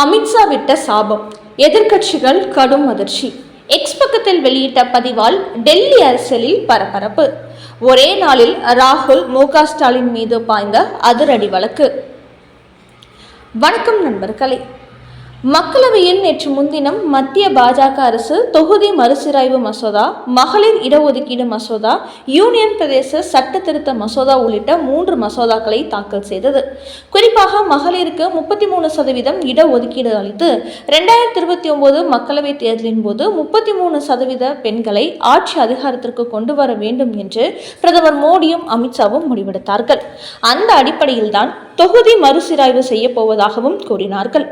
அமித்ஷா விட்ட சாபம், எதிர்க்கட்சிகள் கடும் அதிர்ச்சி. எக்ஸ் பக்கத்தில் வெளியிட்ட பதிவால் டெல்லி அரசியலில் பரபரப்பு. ஒரே நாளில் ராகுல் மு.க. ஸ்டாலின் மீது பாய்ந்த அதிரடி வழக்கு. வணக்கம் நண்பர்களே. மக்களவையில் நேற்று முன்தினம் மத்திய பாஜக அரசு தொகுதி மறுசீராய்வு மசோதா, மகளிர் இடஒதுக்கீடு மசோதா, யூனியன் பிரதேச சட்ட திருத்த மசோதா உள்ளிட்ட 3 மசோதாக்களை தாக்கல் செய்தது. குறிப்பாக மகளிருக்கு 33% இடஒதுக்கீடு அளித்து 2029 மக்களவை தேர்தலின் போது 33% பெண்களை ஆட்சி அதிகாரத்திற்கு கொண்டு வர வேண்டும் என்று பிரதமர் மோடியும் அமித்ஷாவும் முடிவெடுத்தார்கள். அந்த அடிப்படையில்தான் தொகுதி மறுசீராய்வு செய்ய போவதாகவும் கூறினார்கள்.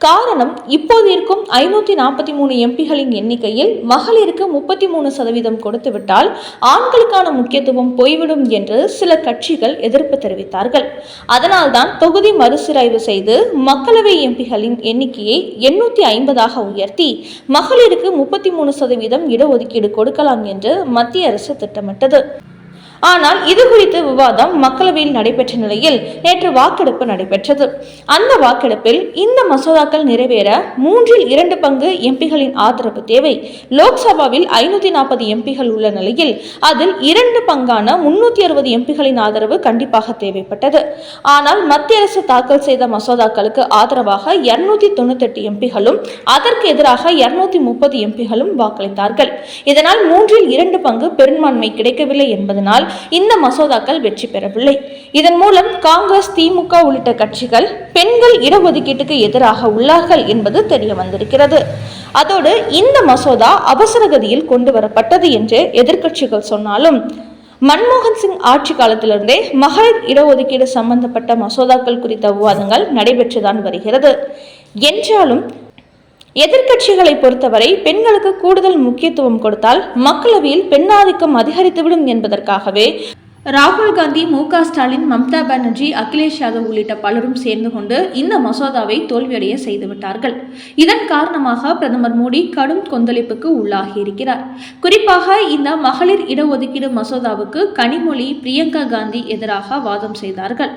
காரணம், இப்போது இருக்கும் 543 எம்பிகளின் எண்ணிக்கையில் மகளிருக்கு 33% கொடுத்துவிட்டால் ஆண்களுக்கான முக்கியத்துவம் போய்விடும் என்று சில கட்சிகள் எதிர்ப்பு தெரிவித்தார்கள். அதனால்தான் தொகுதி மறுசீராய்வு செய்து மக்களவை எம்பிகளின் எண்ணிக்கையை 850ஆக உயர்த்தி மகளிருக்கு 33% இடஒதுக்கீடு கொடுக்கலாம் என்று மத்திய அரசு திட்டமிட்டது. ஆனால் இது குறித்து விவாதம் மக்களவையில் நடைபெற்ற நிலையில் நேற்று வாக்கெடுப்பு நடைபெற்றது. அந்த வாக்கெடுப்பில் இந்த மசோதாக்கள் நிறைவேற 2/3 பங்கு எம்பிகளின் ஆதரவு தேவை. லோக்சபாவில் 540 எம்பிகள் உள்ள நிலையில் அதில் 2 பங்கான 360 எம்பிகளின் ஆதரவு கண்டிப்பாக தேவைப்பட்டது. ஆனால் மத்திய அரசு தாக்கல் செய்த மசோதாக்களுக்கு ஆதரவாக 298 எம்பிகளும் அதற்கு எதிராக 230 எம்பிகளும் வாக்களித்தார்கள். இதனால் 2/3 பங்கு பெரும்பான்மை கிடைக்கவில்லை என்பதனால் இந்த மசோதாக்கள் வெற்றி பெறவில்லை. இதன் மூலம் காங்கிரஸ், திமுக உள்ளிட்ட கட்சிகள் பெண்கள் இடஒதுக்கீட்டுக்கு எதிராக உள்ளார்கள் என்பது தெரிய வந்திருக்கிறது. அதோடு இந்த மசோதா அவசரகதியில் கொண்டு வரப்பட்டது என்று எதிர்க்கட்சிகள் சொன்னாலும், மன்மோகன் சிங் ஆட்சி காலத்திலிருந்தே மகளிர் இடஒதுக்கீடு சம்பந்தப்பட்ட மசோதாக்கள் குறித்த விவாதங்கள் நடைபெற்றுதான் வருகிறது. என்றாலும் எதிர்க்கட்சிகளை பொறுத்தவரை பெண்களுக்கு கூடுதல் முக்கியத்துவம் கொடுத்தால் மக்களவையில் பெண்ணாதிக்கம் அதிகரித்துவிடும் என்பதற்காகவே ராகுல் காந்தி, மு.க. ஸ்டாலின், மம்தா பானர்ஜி, அகிலேஷ் யாதவ் உள்ளிட்ட பலரும் சேர்ந்து கொண்டு இந்த மசோதாவை தோல்வியடைய செய்துவிட்டார்கள். இதன் காரணமாக பிரதமர் மோடி கடும் கொந்தளிப்புக்கு உள்ளாகி இருக்கிறார். குறிப்பாக இந்த மகளிர் இடஒதுக்கீடு மசோதாவுக்கு கனிமொழி, பிரியங்கா காந்தி எதிராக வாதம் செய்தார்கள்.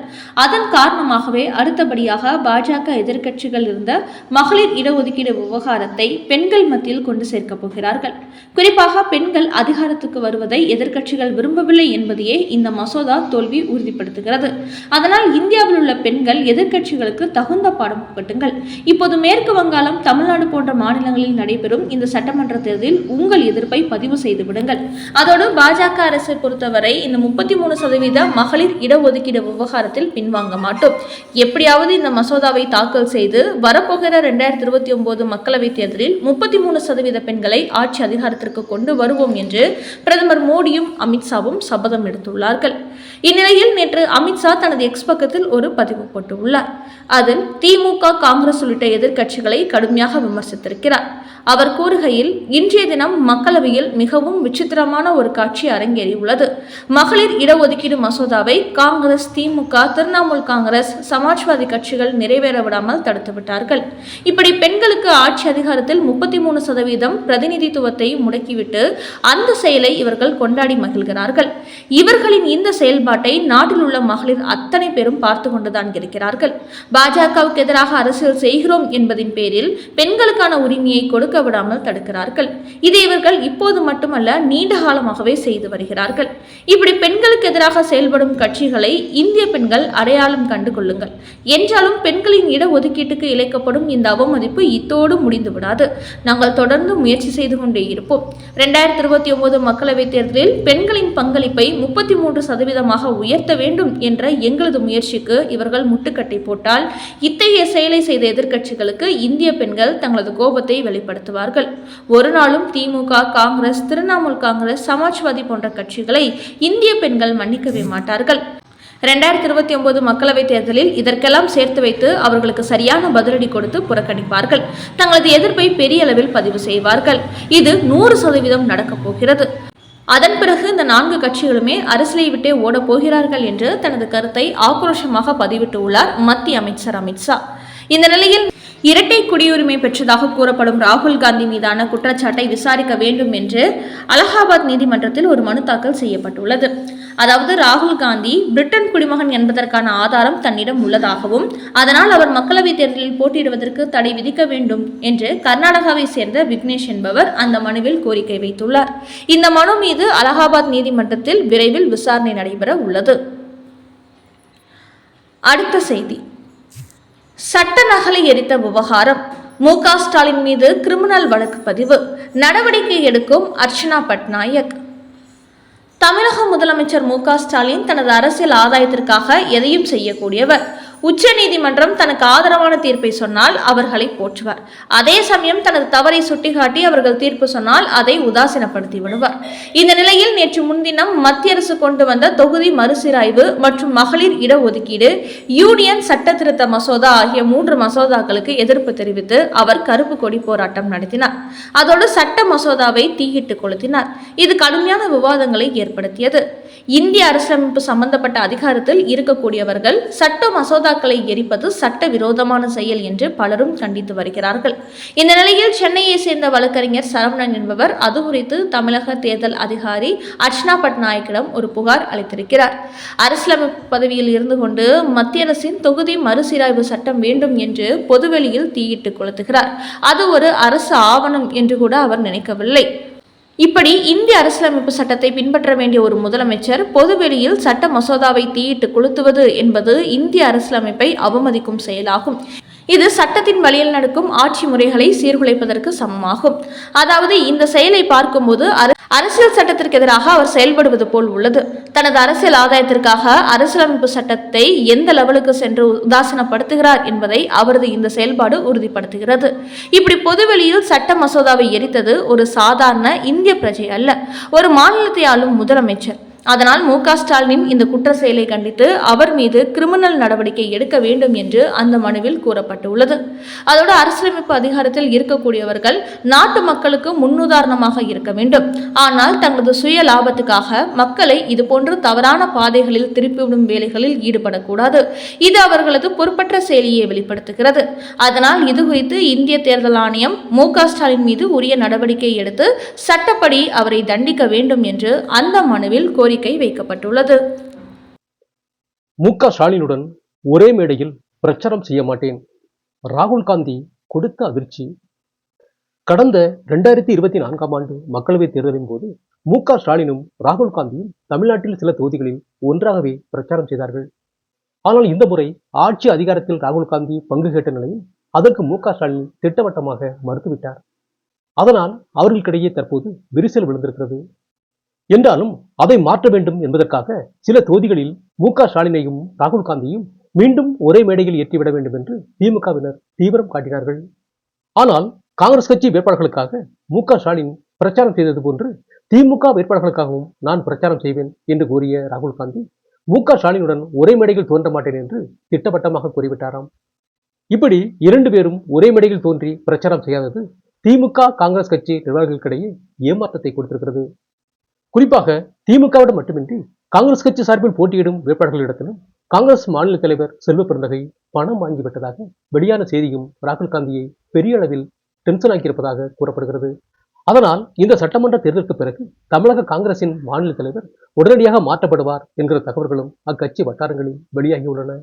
அதன் காரணமாகவே அடுத்தபடியாக பாஜக எதிர்க்கட்சிகள் இருந்த மகளிர் இடஒதுக்கீடு விவகாரத்தை பெண்கள் மத்தியில் கொண்டு சேர்க்கப் போகிறார்கள். குறிப்பாக பெண்கள் அதிகாரத்துக்கு வருவதை எதிர்க்கட்சிகள் விரும்பவில்லை என்பதையே இந்த மசோதா தோல்வி உறுதிப்படுத்துகிறது. அதனால் இந்தியாவில் உள்ள பெண்கள் எதிர்க்கட்சிகளுக்கு தகுந்த பாடம் புகட்டுங்கள். இப்போது மேற்கு வங்காளம், தமிழ்நாடு போன்ற மாநிலங்களில் நடைபெறும் இந்த சட்டமன்ற தேர்தலில் உங்கள் எதிர்ப்பை பதிவு செய்து விடுங்கள். அதோடு பாஜக அரசை பொறுத்தவரை இந்த 33% மகளிர் இடஒதுக்கீடு விவகாரத்தில் பின்வாங்க மாட்டோம். எப்படியாவது இந்த மசோதாவை தாக்கல் செய்து வரப்போகிற 2029 மக்களவை தேர்தலில் 33% பெண்களை ஆட்சி அதிகாரத்திற்கு கொண்டு வருவோம் என்று பிரதமர் மோடியும் அமித்ஷாவும் சபதம் எடுத்துள்ளார். இந்நிலையில் நேற்று அமித்ஷா தனது எக்ஸ் பக்கத்தில் ஒரு பதிவு போட்டுள்ளார். அதில் திமுக, காங்கிரஸ் உள்ளிட்ட எதிர்க்கட்சிகளை கடுமையாக விமர்சித்திருக்கிறார். அவர் கூறுகையில், இன்றைய தினம் மக்களவையில் மிகவும் விசித்திரமான ஒரு காட்சி அரங்கேறியுள்ளது. மகளிர் இடஒதுக்கீடு மசோதாவை காங்கிரஸ், திமுக, திரிணாமுல் காங்கிரஸ், சமாஜ்வாதி கட்சிகள் நிறைவேற விடாமல் தடுத்துவிட்டார்கள். இப்படி பெண்களுக்கு ஆட்சி அதிகாரத்தில் 33% பிரதிநிதித்துவத்தை முடக்கிவிட்டு அந்த செயலை இவர்கள் கொண்டாடி மகிழ்கிறார்கள். இவர்களின் இந்த செயல்பாட்டை நாட்டில் உள்ள மகளிர் அத்தனை பேரும் பார்த்து கொண்டுதான் இருக்கிறார்கள். பாஜகவுக்கு எதிராக அரசியல் செய்கிறோம் என்பதின் பேரில் பெண்களுக்கான உரிமையை கொடுக்க விடாமல் தடுக்கிறார்கள். இதை இவர்கள் இப்போது மட்டுமல்ல, நீண்ட காலமாகவே செய்து வருகிறார்கள். இப்படி பெண்களுக்கு எதிராக செயல்படும் கட்சிகளை இந்திய பெண்கள் அடையாளம் கண்டு கொள்ளுங்கள். என்றாலும் பெண்களின் இடஒதுக்கீட்டுக்கு இழைக்கப்படும் இந்த அவமதிப்பு இத்தோடு முடிந்து விடாது. நாங்கள் தொடர்ந்து முயற்சி செய்து கொண்டே இருப்போம். 2029 மக்களவை தேர்தலில் பெண்களின் பங்களிப்பை 33% உயர்த்த வேண்டும் என்ற எங்களது முயற்சிக்கு இவர்கள் முட்டுக்கட்டை போட்டால் இத்தகைய செயலை செய்த எதிர்க்கட்சிகளுக்கு இந்திய பெண்கள் தங்களது கோபத்தை வெளிப்படுத்துவார்கள். ஒரு நாளும் திமுக, காங்கிரஸ், திரிணாமுல் காங்கிரஸ், சமாஜ்வாதி போன்ற கட்சிகளை இந்திய பெண்கள் மன்னிக்கவே மாட்டார்கள். 2029 மக்களவை தேர்தலில் இதற்கெல்லாம் சேர்த்து வைத்து அவர்களுக்கு சரியான பதிலடி கொடுத்து புறக்கணிப்பார்கள். தங்களது எதிர்ப்பை பெரிய அளவில் பதிவு செய்வார்கள். இது 100% நடக்கப் போகிறது. அதன் பிறகு இந்த 4 கட்சிகளுமே அரசியலை விட்டே ஓடப் போகிறார்கள் என்று தனது கருத்தை ஆக்ரோஷமாக பதிவிட்டுள்ளார் மத்திய அமைச்சர் அமித்ஷா. இந்த நிலையில் இரட்டை குடியுரிமை பெற்றதாக கூறப்படும் ராகுல் காந்தி மீதான குற்றச்சாட்டை விசாரிக்க வேண்டும் என்று அலகாபாத் நீதிமன்றத்தில் ஒரு மனு தாக்கல் செய்யப்பட்டுள்ளது. அதாவது ராகுல் காந்தி பிரிட்டன் குடிமகன் என்பதற்கான ஆதாரம் தன்னிடம் உள்ளதாகவும் அதனால் அவர் மக்களவைத் தேர்தலில் போட்டியிடுவதற்கு தடை விதிக்க வேண்டும் என்று கர்நாடகாவை சேர்ந்த விக்னேஷ் என்பவர் அந்த மனுவில் கோரிக்கை வைத்துள்ளார். இந்த மனு மீது அலகாபாத் நீதிமன்றத்தில் விரைவில் விசாரணை நடைபெற உள்ளது. அடுத்த செய்தி, சட்ட நகலை எரித்த விவகாரம். மு.க. ஸ்டாலின் மீது கிரிமினல் வழக்கு பதிவு, நடவடிக்கை எடுக்கும் அர்ச்சனா பட்நாயக். தமிழக முதலமைச்சர் மு.க. ஸ்டாலின் தனது அரசியல் ஆதாயத்திற்காக எதையும் செய்யக்கூடியவர். உச்ச நீதிமன்றம் தனக்கு ஆதரவான தீர்ப்பை சொன்னால் அவர்களை போற்றுவார். அதே சமயம் தனது தவறை சுட்டிக்காட்டி அவர்கள் தீர்ப்பு சொன்னால் அதை உதாசீனப்படுத்தி விடுவார். இந்த நிலையில் நேற்று முன்தினம் மத்திய அரசு கொண்டு வந்த தொகுதி மறுசீராய்வு மற்றும் மகளிர் இடஒதுக்கீடு, யூனியன் சட்ட திருத்த மசோதா ஆகிய 3 மசோதாக்களுக்கு எதிர்ப்பு தெரிவித்து அவர் கருப்பு கொடி போராட்டம் நடத்தினார். அதோடு சட்ட மசோதாவை தீயிட்டு கொளுத்தினார். இது கடுமையான விவாதங்களை ஏற்படுத்தியது. இந்திய அரசியலமைப்பு சம்பந்தப்பட்ட அதிகாரத்தில் இருக்கக்கூடியவர்கள் சட்ட மசோதாக்களை எரிப்பது சட்ட விரோதமான செயல் என்று பலரும் கண்டித்து வருகிறார்கள். இந்த நிலையில் சென்னையை சேர்ந்த வழக்கறிஞர் சரவணன் என்பவர் அது குறித்து தமிழக தேர்தல் அதிகாரி அர்ச்சனா பட்நாயக்கிடம் ஒரு புகார் அளித்திருக்கிறார். அரசியலமைப்பு பதவியில் இருந்து கொண்டு மத்திய அரசின் தொகுதி மறுசீராய்வு சட்டம் வேண்டும் என்று பொதுவெளியில் தீயிட்டு கொளுத்துகிறார். அது ஒரு அரசு ஆவணம் என்று கூட அவர் நினைக்கவில்லை. இப்படி இந்திய அரசியலமைப்பு சட்டத்தை பின்பற்ற வேண்டிய ஒரு முதலமைச்சர் பொதுவெளியில் சட்ட மசோதாவை தீயிட்டு கொளுத்துவது என்பது இந்திய அரசியலமைப்பை அவமதிக்கும் செயலாகும். இது சட்டத்தின் வழியில் நடக்கும் ஆட்சி முறைகளை சீர்குலைப்பதற்கு சமமாகும். அதாவது இந்த செயலை பார்க்கும்போது அரசியல் சட்டத்திற்கு எதிராக அவர் செயல்படுவது போல் உள்ளது. தனது அரசியல் ஆதாயத்திற்காக அரசியலமைப்பு சட்டத்தை எந்த லெவலுக்கு சென்று உதாசீனப்படுத்துகிறார் என்பதை அவரது இந்த செயல்பாடு உறுதிப்படுத்துகிறது. இப்படி பொதுவெளியில் சட்ட மசோதாவை எரித்தது ஒரு சாதாரண இந்திய பிரஜை அல்ல, ஒரு மாநிலத்தை ஆளும் முதலமைச்சர். அதனால் மு.க. ஸ்டாலினின் இந்த குற்ற செயலை கண்டித்து அவர் மீது கிரிமினல் நடவடிக்கை எடுக்க வேண்டும் என்று அந்த மனுவில் கூறப்பட்டுள்ளது. அதோடு அரசியலமைப்பு அதிகாரத்தில் இருக்கக்கூடியவர்கள் நாட்டு மக்களுக்கு முன்னுதாரணமாக இருக்க வேண்டும். ஆனால் தங்களது சுய லாபத்துக்காக மக்களை இதுபோன்ற தவறான பாதைகளில் திருப்பிவிடும் வேலைகளில் ஈடுபடக்கூடாது. இது அவர்களது பொறுப்பற்ற செயலியை வெளிப்படுத்துகிறது. அதனால் இது குறித்து இந்திய தேர்தல் ஆணையம் மு.க. ஸ்டாலின் மீது உரிய நடவடிக்கை எடுத்து சட்டப்படி அவரை தண்டிக்க வேண்டும் என்று அந்த மனுவில் கோரிக்கை வைக்கப்பட்டுள்ளது. மு.க. ஸ்டாலினுடன் ஒரே மேடையில் பிரச்சாரம் செய்ய மாட்டேன். ராகுல் காந்தி கொடுத்த அதிர்ச்சி. கடந்த 2024ஆம் ஆண்டு மக்களவைத் தேர்தலின் போது மு.க. ஸ்டாலினும் ராகுல் காந்தியும் தமிழ்நாட்டில் சில தொகுதிகளில் ஒன்றாகவே பிரச்சாரம் செய்தார்கள். ஆனால் இந்த முறை ஆட்சி அதிகாரத்தில் ராகுல் காந்தி பங்கு கேட்ட நிலையில் அதற்கு மு.க. ஸ்டாலின் திட்டவட்டமாக மறுத்துவிட்டார். அதனால் அவர்களுக்கிடையே தற்போது விரிசல் விழுந்திருக்கிறது. என்றாலும் அதை மாற்ற வேண்டும் என்பதற்காக சில தொகுதிகளில் மு.க. ஸ்டாலினையும் ராகுல் காந்தியும் மீண்டும் ஒரே மேடையில் ஏற்றிவிட வேண்டும் என்று திமுகவினர் தீவிரம் காட்டினார்கள். ஆனால் காங்கிரஸ் கட்சி வேட்பாளர்களுக்காக மு.க. ஸ்டாலின் பிரச்சாரம் செய்தது போன்று திமுக வேட்பாளர்களுக்காகவும் நான் பிரச்சாரம் செய்வேன் என்று கூறிய ராகுல் காந்தி மு.க. ஸ்டாலினுடன் ஒரே மேடையில் தோன்ற மாட்டேன் என்று திட்டவட்டமாக கூறிவிட்டாராம். இப்படி 2 பேரும் ஒரே மேடையில் தோன்றி பிரச்சாரம் செய்யாதது திமுக காங்கிரஸ் கட்சி நிர்வாகிகளுக்கிடையே ஏமாற்றத்தை கொடுத்திருக்கிறது. குறிப்பாக திமுகவிடம் மட்டுமின்றி காங்கிரஸ் கட்சி சார்பில் போட்டியிடும் வேட்பாளர்களிடத்திலும் காங்கிரஸ் மாநில தலைவர் செல்வ பெருந்தகை பணம் வாங்கிவிட்டதாக வெளியான செய்தியும் ராகுல் காந்தியை பெரிய அளவில் டென்ஷன் ஆக்கியிருப்பதாக கூறப்படுகிறது. அதனால் இந்த சட்டமன்ற தேர்தலுக்கு பிறகு தமிழக காங்கிரசின் மாநில தலைவர் உடனடியாக மாற்றப்படுவார் என்கிற தகவல்களும் அக்கட்சி வட்டாரங்களில் வெளியாகியுள்ளன.